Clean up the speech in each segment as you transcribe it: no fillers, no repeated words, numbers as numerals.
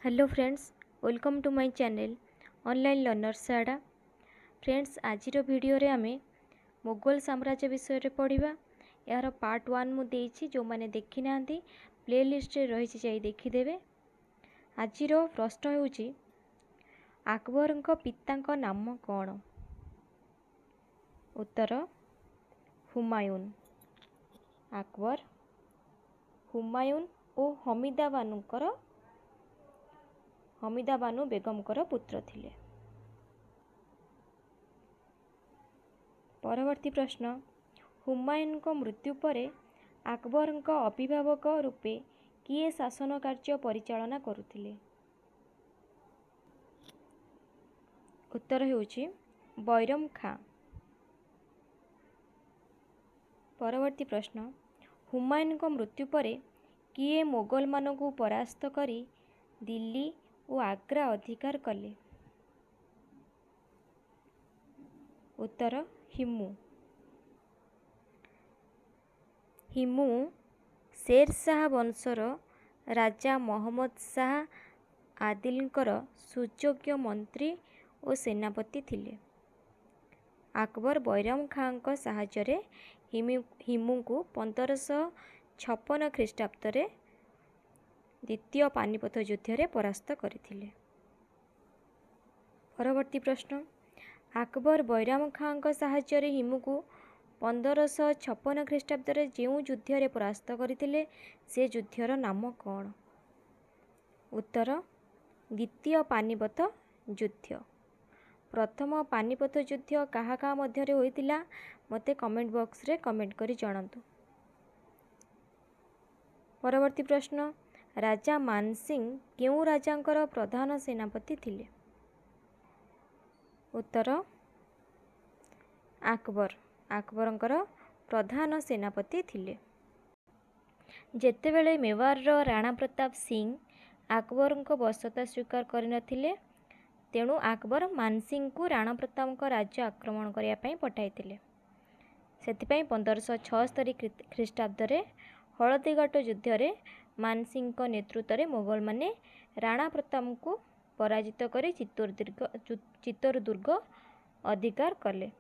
Hello friends, welcome to my channel online learner साडा। Friends, आज video रे आमे मुगल साम्राज्य विषय रे पढ़िबा। यार पार्ट 1 मु देछि, जो माने देखि नांती प्लेलिस्ट रे रहिछि, जाई देखि देबे। आज प्रश्न होछि, अकबरଙ୍କ पिताଙ୍କ नाम कोन? उत्तर हुमायून। अकबर हुमायून ओ हमीदा बानु बेगमकर पुत्र थिले। परवर्ती प्रश्न, हुमायून मृत्यु परे अकबर अभिभावक रूपे किए शासन कार्य परिचालना करुथिले? उत्तर हेउछि बैरम खां। परवर्ती प्रश्न, हुमायून मृत्यु परे किए मोगल मानकु परास्त करी दिल्ली और आग्रा अधिकार कले? उत्तर हिमू शेर शाह वंशर राजा मोहम्मद शाह आदिलकर सुयोग्य मंत्री और सेनापति थिले। अकबर बैरम खां साहाय्य हिमू को 1556 ख्रीष्टाब्द द्वितीय पानीपत युद्ध रे परास्त करथिले। परवर्ती प्रश्न, अकबर बैरम खां साहाय्य हिमू को 1556 ख्रीष्टाब्द जो युद्ध रे परास्त करथिले, से युद्धर नाम कौन? उत्तर द्वितीय पानीपत युद्ध। प्रथम पानीपत युद्ध काहा काहा मध्य होइतिला मते कमेंट बॉक्स रे कमेंट करी जणांतु। परवर्ती प्रश्न, राजा मानसिंह केउ राजांकर प्रधान सेनापति थिले? उत्तर अकबरंकर प्रधान सेनापति थिले। जेतेबेले मेवारर राणा प्रताप सिंह अकबरंक बसता स्वीकार करनथिले, तेणु अकबर मानसिंह को राणा प्रताप राज्य आक्रमण करने पई पठाइथिले। सेतिपई 1576 ख्रीष्टाब्द हलदीघाट युद्ध रे मानसिंह नेतृत्व में मोगल माने राणा प्रताप को पराजित करी चित्तौर दुर्ग अधिकार कले।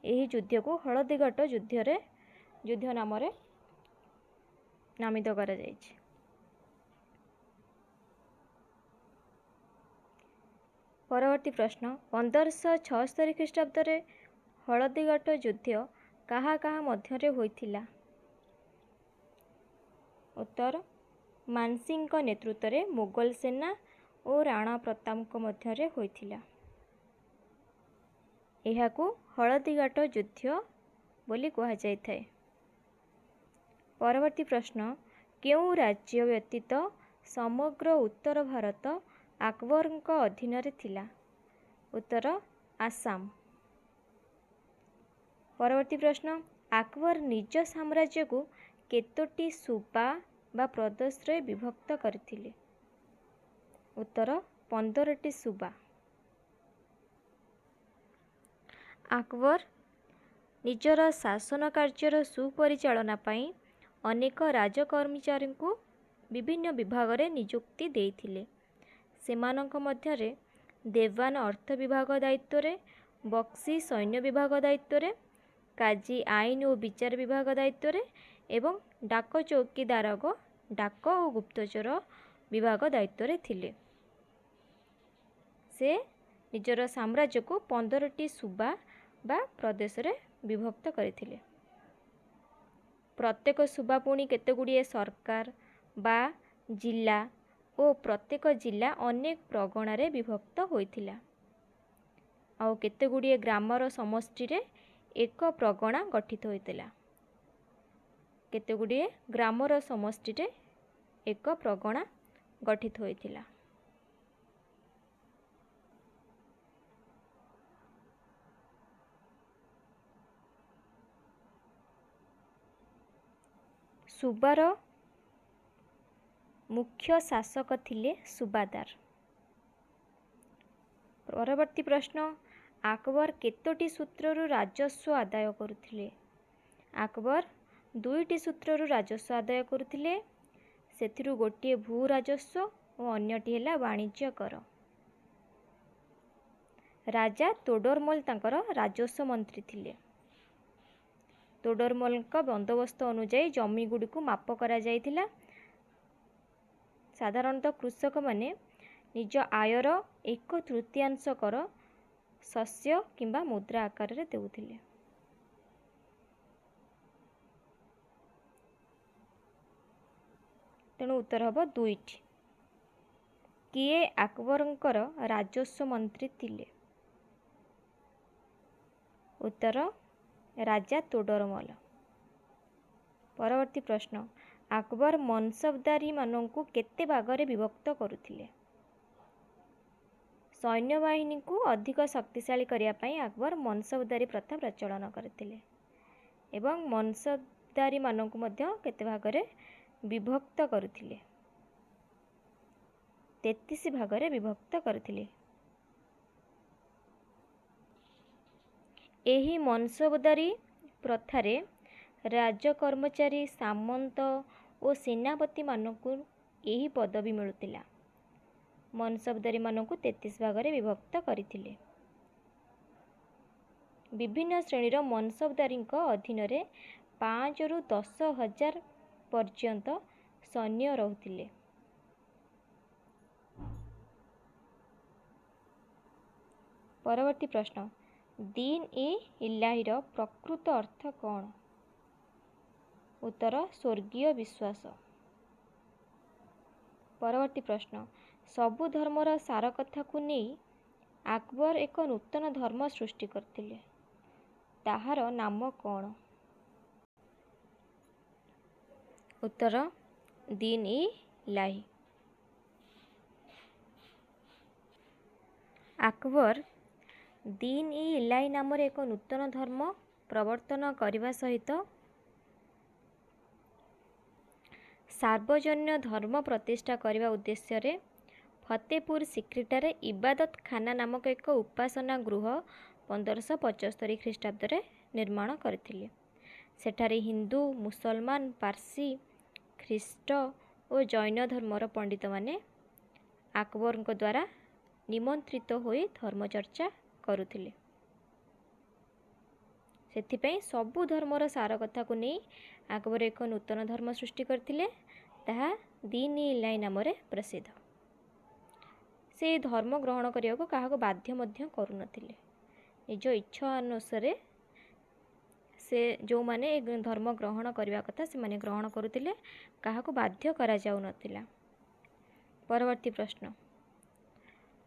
यही युद्ध को हलदीघाट युद्ध नाम नामित करा जायछि। परवर्ती प्रश्न, 1576 ख्रीष्टाब्द हलदीघाट युद्ध काहा काहा मध्य होइथिला? उत्तर मानसिंह नेतृत्व में मुगल सेना और राणा प्रताप मध्य होइथिला। एहाकू हलदीघाट युद्ध बोली कहा जायथाय। परवर्ती प्रश्न, केउ राज्य व्यतीत समग्र उत्तर भारत अकबर अधीन रे थिला? उत्तर आसाम। परवर्ती प्रश्न, अकबर निज साम्राज्य को केतोटी सूबा बा प्रदेश रे विभक्त करथिले? उत्तर 15टी सूबा। अकबर निजर शासन कार्यर सुपरिचालना पई अनेक राजकर्मचारी को विभिन्न विभाग रे नियुक्ति देइथिले। सेमानक मध्यरे देवान अर्थ विभाग दायित्व रे, बक्सी सैन्य विभाग दायित्व रे, काजी आईन और विचार विभाग दायित्व रे एवं डाक चौकीदारग डाक और गुप्तचर विभाग दायित्व रे थिले। से निजर साम्राज्य को 15टी सूबा बा प्रदेश रे विभक्त करथिले। प्रत्येक सूबा पुणी केतेगुड़िए सरकार बा जिला और प्रत्येक जिला अनेक प्रगणा रे विभक्त होइथिला। आउ केतेगुड़िए ग्रामर समष्टि रे एक प्रगणा गठित होइतिला। केतेगुड़िए ग्रामर समष्टि रे एक प्रगणा गठित होइतिला। सूबार मुख्य शासक थिले सुबादार। परवर्ती प्रश्न, अकबर केतोटी सूत्ररु राजस्व आदाय करुथिले? अकबर 2टी सूत्ररु राजस्व आदाय करुथिले। सेथिरु गोटिए भू राजस्व ଓ ଅନ୍ୟଟି ହେଲା ବାଣିଜ୍ୟ କର। ରାଜା ତୋଡରମଲ ତାଙ୍କର ରାଜସ୍ୱ ମନ୍ତ୍ରୀ ଥିଲେ। ତୋଡରମଲଙ୍କ ବନ୍ଦୋବସ୍ତ ଅନୁଯାୟୀ ଜମିଗୁଡ଼ିକୁ ମାପ କରାଯାଇଥିଲା। ସାଧାରଣତଃ କୃଷକମାନେ ନିଜ ଆୟର 1/3 କର ଶସ୍ୟ କିମ୍ବା ମୁଦ୍ରା ଆକାରରେ ଦେଉଥିଲେ। ତେଣୁ ଉତ୍ତର ହେବ 2ଟି। କିଏ ଆକବରଙ୍କର ରାଜସ୍ୱ ମନ୍ତ୍ରୀ ଥିଲେ? ଉତ୍ତର ରାଜା ତୋଡରମଲ। ପରବର୍ତ୍ତୀ ପ୍ରଶ୍ନ, ଆକବର ମନସବଦାରୀମାନଙ୍କୁ କେତେ ଭାଗରେ ବିଭକ୍ତ କରୁଥିଲେ? ସୈନ୍ୟବାହିନୀକୁ ଅଧିକ ଶକ୍ତିଶାଳୀ କରିବା ପାଇଁ ଆକବର ମନସବଦାରୀ ପ୍ରଥା ପ୍ରଚଳନ କରିଥିଲେ ଏବଂ ମନସବଦାରୀମାନଙ୍କୁ ମଧ୍ୟ କେତେ ଭାଗରେ ବିଭକ୍ତ କରୁଥିଲେ? 33 ଭାଗରେ ବିଭକ୍ତ କରିଥିଲେ। ଏହି ମନସବଦାରୀ ପ୍ରଥାରେ ରାଜକର୍ମଚାରୀ, ସାମନ୍ତ ଓ ସେନାପତିମାନଙ୍କୁ ଏହି ପଦବୀ ମିଳୁଥିଲା। ମନସବଦାରୀମାନଙ୍କୁ 33 ଭାଗରେ ବିଭକ୍ତ କରିଥିଲେ। ବିଭିନ୍ନ ଶ୍ରେଣୀର ମନସବଦାରୀଙ୍କ ଅଧୀନରେ 5ରୁ 10,000 ପର୍ଯ୍ୟନ୍ତ ସୈନ୍ୟ ରହୁଥିଲେ। ପରବର୍ତ୍ତୀ ପ୍ରଶ୍ନ, ଦୀନ-ଇ-ଇଲାହିର ପ୍ରକୃତ ଅର୍ଥ କ'ଣ? ଉତ୍ତର ସ୍ୱର୍ଗୀୟ ବିଶ୍ୱାସ। ପରବର୍ତ୍ତୀ ପ୍ରଶ୍ନ, ସବୁ ଧର୍ମର ସାର କଥାକୁ ନେଇ ଆକବର ଏକ ନୂତନ ଧର୍ମ ସୃଷ୍ଟି କରିଥିଲେ। ତାହାର ନାମ କ'ଣ? ଉତ୍ତର ଦୀନ-ଇ-ଇଲାହି। ଆକବର ଦୀନ-ଇ-ଇଲାହି ନାମରେ ଏକ ନୂତନ ଧର୍ମ ପ୍ରବର୍ତ୍ତନ କରିବା ସହିତ ସାର୍ବଜନୀନ ଧର୍ମ ପ୍ରତିଷ୍ଠା କରିବା ଉଦ୍ଦେଶ୍ୟରେ ଫତେପୁର ସିକ୍ରିଠାରେ ଇବାଦତ ଖାନା ନାମକ ଏକ ଉପାସନା ଗୃହ 1575 ଖ୍ରୀଷ୍ଟାବ୍ଦରେ ନିର୍ମାଣ କରିଥିଲେ। ସେଠାରେ ହିନ୍ଦୁ, ମୁସଲମାନ, ପାର୍ସୀ, ଖ୍ରୀଷ୍ଟ ଓ ଜୈନ ଧର୍ମର ପଣ୍ଡିତମାନେ ଆକବରଙ୍କ ଦ୍ୱାରା ନିମନ୍ତ୍ରିତ ହୋଇ ଧର୍ମଚର୍ଚ୍ଚା କରୁଥିଲେ। ସେଥିପାଇଁ ସବୁ ଧର୍ମର ସାର କଥାକୁ ନେଇ ଆକବର ଏକ ନୂତନ ଧର୍ମ ସୃଷ୍ଟି କରିଥିଲେ, ତାହା ଦୀନ-ଇ-ଇଲାହି ନାମରେ ପ୍ରସିଦ୍ଧ। ସେ ଧର୍ମ ଗ୍ରହଣ କରିବାକୁ କାହାକୁ ବାଧ୍ୟ ମଧ୍ୟ କରୁନଥିଲେ। ନିଜ ଇଚ୍ଛା ଅନୁସାରେ ସେ ଯେଉଁମାନେ ଏ ଧର୍ମ ଗ୍ରହଣ କରିବା କଥା ସେମାନେ ଗ୍ରହଣ କରୁଥିଲେ, କାହାକୁ ବାଧ୍ୟ କରାଯାଉନଥିଲା। ପରବର୍ତ୍ତୀ ପ୍ରଶ୍ନ,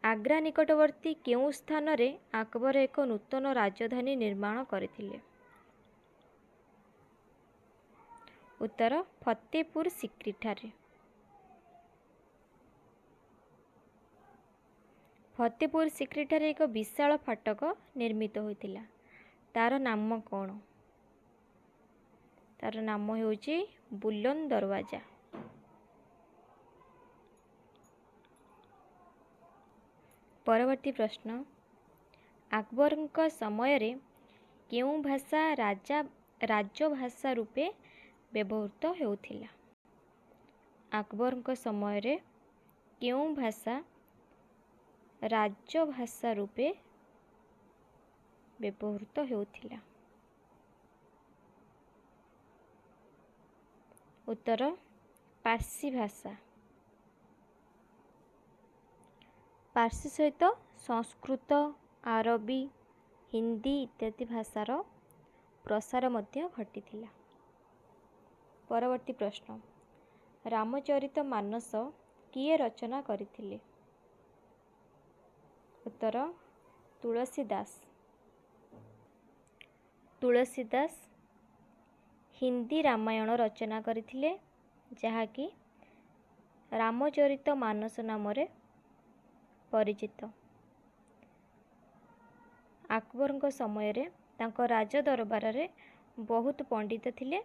ଆଗ୍ରା ନିକଟବର୍ତ୍ତୀ କେଉଁ ସ୍ଥାନରେ ଆକବର ଏକ ନୂତନ ରାଜଧାନୀ ନିର୍ମାଣ କରିଥିଲେ? ଉତ୍ତର ଫତେପୁର ସିକ୍ରିଠାରେ। ଫତେପୁର ସିକ୍ରିଠାରେ ଏକ ବିଶାଳ ଫାଟକ ନିର୍ମିତ ହୋଇଥିଲା। ତାର ନାମ କ'ଣ? ତାର ନାମ ହେଉଛି ବୁଲନ୍ଦ ଦରୱାଜା। ପରବର୍ତ୍ତୀ ପ୍ରଶ୍ନ, ଆକବରଙ୍କ ସମୟରେ କେଉଁ ଭାଷା ରାଜଭାଷା ରୂପେ ବ୍ୟବହୃତ ହେଉଥିଲା? ଆକବରଙ୍କ ସମୟରେ କେଉଁ ଭାଷା ରାଜଭାଷା ରୂପେ ବ୍ୟବହୃତ ହେଉଥିଲା? ଉତ୍ତର ପାର୍ସୀ ଭାଷା। ପାର୍ସୀ ସହିତ ସଂସ୍କୃତ, ଆରବୀ, ହିନ୍ଦୀ ଇତ୍ୟାଦି ଭାଷାର ପ୍ରସାର ମଧ୍ୟ ଘଟିଥିଲା। ପରବର୍ତ୍ତୀ ପ୍ରଶ୍ନ, ରାମଚରିତମାନସ କିଏ ରଚନା କରିଥିଲେ? ଉତ୍ତର ତୁଳସୀଦାସ। ତୁଳସୀଦାସ ହିନ୍ଦୀ ରାମାୟଣ ରଚନା କରିଥିଲେ, ଯାହାକି ରାମଚରିତମାନସ ନାମରେ ପରିଚିତ। ଆକବରଙ୍କ ସମୟରେ ତାଙ୍କ ରାଜ ଦରବାରରେ ବହୁତ ପଣ୍ଡିତ ଥିଲେ।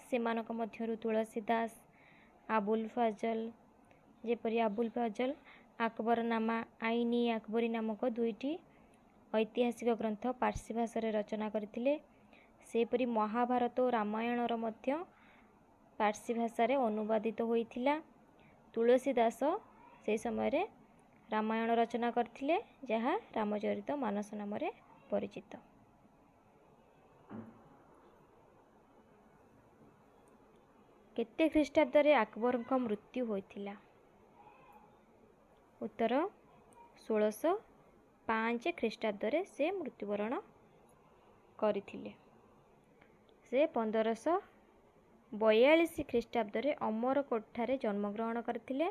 ସେମାନଙ୍କ ମଧ୍ୟରୁ ତୁଳସୀଦାସ, ଆବୁଲ ଫଜଲ, ଯେପରି ଆବୁଲ ଫଜଲ ଆକବରନାମା, ଆଇନି ଆକବରୀ ନାମକ 2ଟି ଐତିହାସିକ ଗ୍ରନ୍ଥ ପାର୍ସୀ ଭାଷାରେ ରଚନା କରିଥିଲେ। ସେହିପରି ମହାଭାରତ ଓ ରାମାୟଣର ମଧ୍ୟ ପାର୍ସୀ ଭାଷାରେ ଅନୁବାଦିତ ହୋଇଥିଲା। ତୁଳସୀଦାସ से समय रामायण रचना करथिले जहाँ रामचरित मानस नाम परिचित। केते ख्रीष्टाब्द अकबर मृत्यु होइथिला? उत्तर 1605 ख्रीष्टाब्द से मृत्युवरण करथिले। से 1542 ख्रीष्टाब्द अमरकोट ठारे जन्मग्रहण करथिले।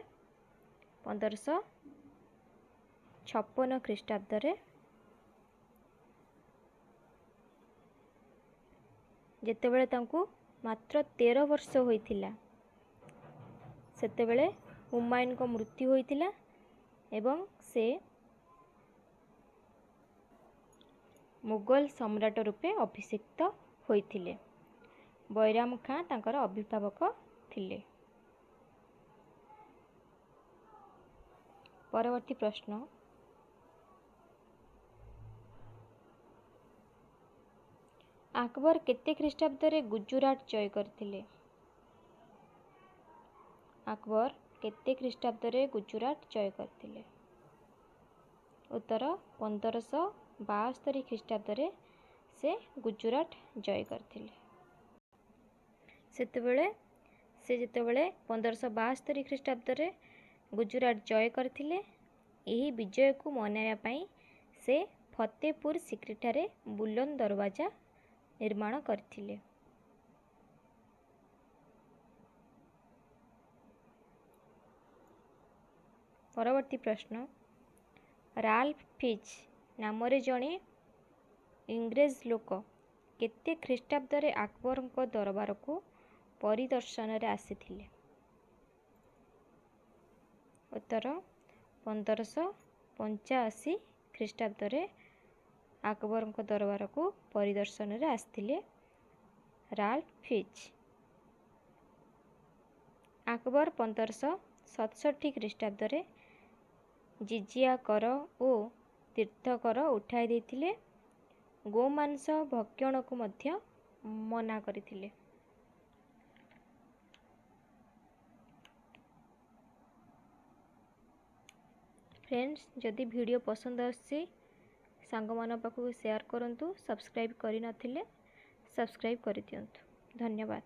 1556 ख्रीष्टाब्द जेतेबेले तांकु मात्र 13 वर्ष होइथिला सेतेबेले हुमायून को मृत्यु होइथिला एवं से मुगल सम्राट रूपे अभिषिक्त होइथिले। बैराम खां तांकर अभिभावक थिले। परवर्ती प्रश्न, अकबर केते ख्रीष्टाब्द गुजरात जय करथिले? अकबर केते ख्रीष्टाब्द गुजरात जय करथिले? उत्तर 1572 ख्रीष्टाब्द से गुजरात जय करथिले। सेतेबेले से जेतेबेले 1572 ख्रीष्टाब्द गुजरात जय करथिले एही विजय को मनाइबा पई से फतेहपुर सिक्री ठारे बुलंद दरवाजा निर्माण करथिले। परवर्ती प्रश्न, राल्फ फिच नाम जड़े इंग्रेज लोक केते ख्रीष्टाब्द अकबर दरबार को परिदर्शन आसीथिले? उत्तर 1585 ख्रीष्टाब्द अकबर दरबार को परिदर्शन आसीथिले राल्फ फिच। अकबर 1567 ख्रीष्टाब्द जिजिया कर और तीर्थ कर उठाई देथिले। गोमांस भक्षण को मध्य मना करथिले। फ्रेंड्स, जदि वीडियो पसंद आसी सांग मान पाखु शेयर करंतु। सब्सक्राइब करि नथिले सब्सक्राइब करि दियंतु। धन्यवाद।